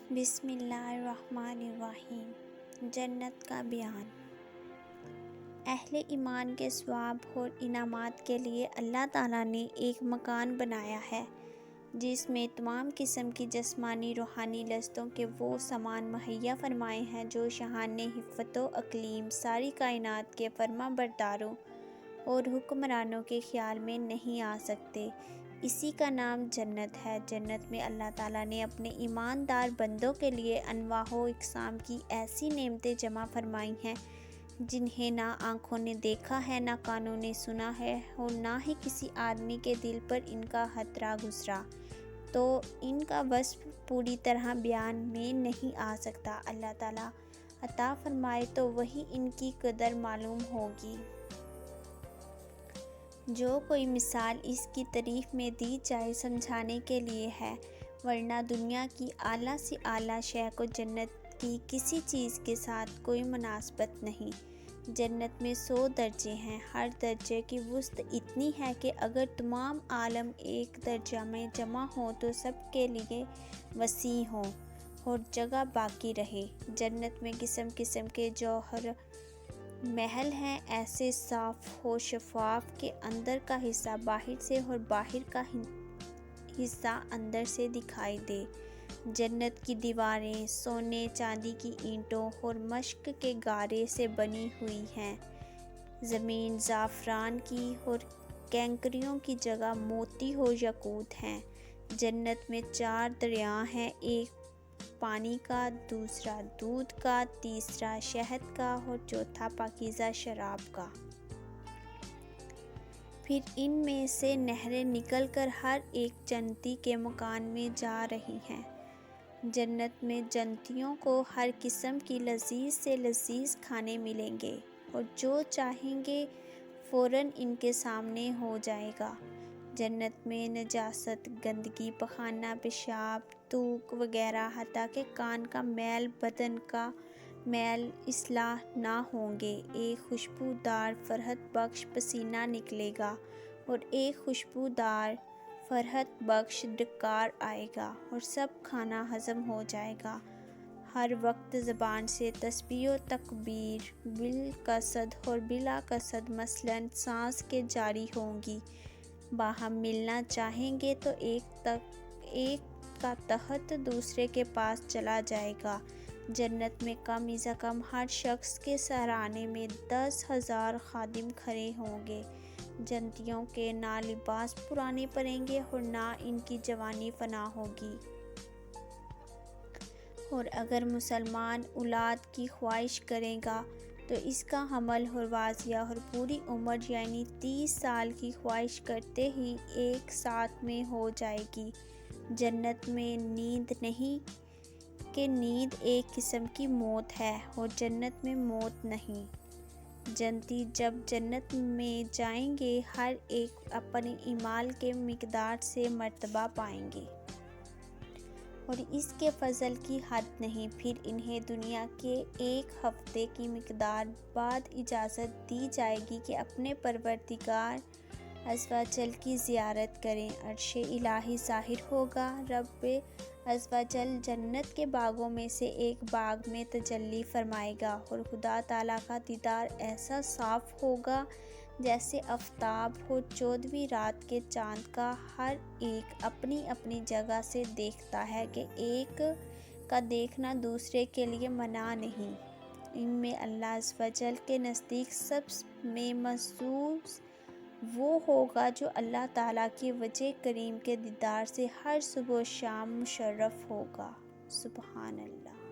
بسم اللہ الرحمن الرحیم۔ جنت کا بیان۔ اہل ایمان کے ثواب اور انعامات کے لیے اللہ تعالیٰ نے ایک مکان بنایا ہے جس میں تمام قسم کی جسمانی روحانی لذتوں کے وہ سامان مہیا فرمائے ہیں جو شاہان حکمت و اقلیم ساری کائنات کے فرما برداروں اور حکمرانوں کے خیال میں نہیں آ سکتے۔ اسی کا نام جنت ہے۔ جنت میں اللہ تعالیٰ نے اپنے ایماندار بندوں کے لیے انواع و اقسام کی ایسی نعمتیں جمع فرمائی ہیں جنہیں نہ آنکھوں نے دیکھا ہے، نہ کانوں نے سنا ہے اور نہ ہی کسی آدمی کے دل پر ان کا خطرہ گزرا، تو ان کا وصف پوری طرح بیان میں نہیں آ سکتا۔ اللہ تعالیٰ عطا فرمائے تو وہی ان کی قدر معلوم ہوگی۔ جو کوئی مثال اس کی تعریف میں دی جائے سمجھانے کے لیے ہے، ورنہ دنیا کی اعلیٰ سے اعلیٰ شے کو جنت کی کسی چیز کے ساتھ کوئی مناسبت نہیں۔ جنت میں 100 درجے ہیں، ہر درجے کی وسعت اتنی ہے کہ اگر تمام عالم ایک درجہ میں جمع ہوں تو سب کے لیے وسیع ہوں اور جگہ باقی رہے۔ جنت میں قسم قسم کے جوہر محل ہیں، ایسے صاف و شفاف کہ اندر کا حصہ باہر سے اور باہر کا حصہ اندر سے دکھائی دے۔ جنت کی دیواریں سونے چاندی کی اینٹوں اور مشک کے گارے سے بنی ہوئی ہیں۔ زمین زعفران کی اور کنکریوں کی جگہ موتی اور یاقوت ہیں۔ جنت میں 4 دریا ہیں، ایک پانی کا، دوسرا دودھ کا، تیسرا شہد کا اور چوتھا پاکیزہ شراب کا۔ پھر ان میں سے نہریں نکل کر ہر ایک جنتی کے مکان میں جا رہی ہیں۔ جنت میں جنتیوں کو ہر قسم کی لذیذ سے لذیذ کھانے ملیں گے اور جو چاہیں گے فوراً ان کے سامنے ہو جائے گا۔ جنت میں نجاست، گندگی، پخانہ، پیشاب، تھوک وغیرہ حتیٰ کہ کان کا میل، بدن کا میل اصلاح نہ ہوں گے۔ ایک خوشبودار فرحت بخش پسینہ نکلے گا اور ایک خوشبودار فرحت بخش ڈکار آئے گا اور سب کھانا ہضم ہو جائے گا۔ ہر وقت زبان سے تسبیح و تکبیر بالقصد اور بلا قصد مثلاً سانس کے جاری ہوں گی۔ باہم ملنا چاہیں گے تو ایک کا تحت دوسرے کے پاس چلا جائے گا۔ جنت میں کم از کم ہر شخص کے سراہانے میں 10,000 خادم کھڑے ہوں گے۔ جنتیوں کے نہ لباس پرانے پڑیں گے اور نہ ان کی جوانی فنا ہوگی۔ اور اگر مسلمان اولاد کی خواہش کرے گا تو اس کا حمل اور واضع اور پوری عمر یعنی 30 سال کی خواہش کرتے ہی ایک ساتھ میں ہو جائے گی۔ جنت میں نیند نہیں کہ نیند ایک قسم کی موت ہے اور جنت میں موت نہیں۔ جنتی جب جنت میں جائیں گے ہر ایک اپنے اعمال کے مقدار سے مرتبہ پائیں گے اور اس کے فضل کی حد نہیں۔ پھر انہیں دنیا کے 1 ہفتے کی مقدار بعد اجازت دی جائے گی کہ اپنے پروردگار عز و جل کی زیارت کریں۔ عرش الہی ظاہر ہوگا، رب عز و جل جنت کے باغوں میں سے ایک باغ میں تجلی فرمائے گا اور خدا تعالیٰ کا دیدار ایسا صاف ہوگا جیسے آفتاب اور 14ویں رات کے چاند کا ہر ایک اپنی اپنی جگہ سے دیکھتا ہے کہ ایک کا دیکھنا دوسرے کے لیے منع نہیں۔ ان میں اللہ عز و جل کے نزدیک سب میں محظوظ وہ ہوگا جو اللہ تعالیٰ کی وجہ کریم کے دیدار سے ہر صبح و شام مشرف ہوگا۔ سبحان اللہ۔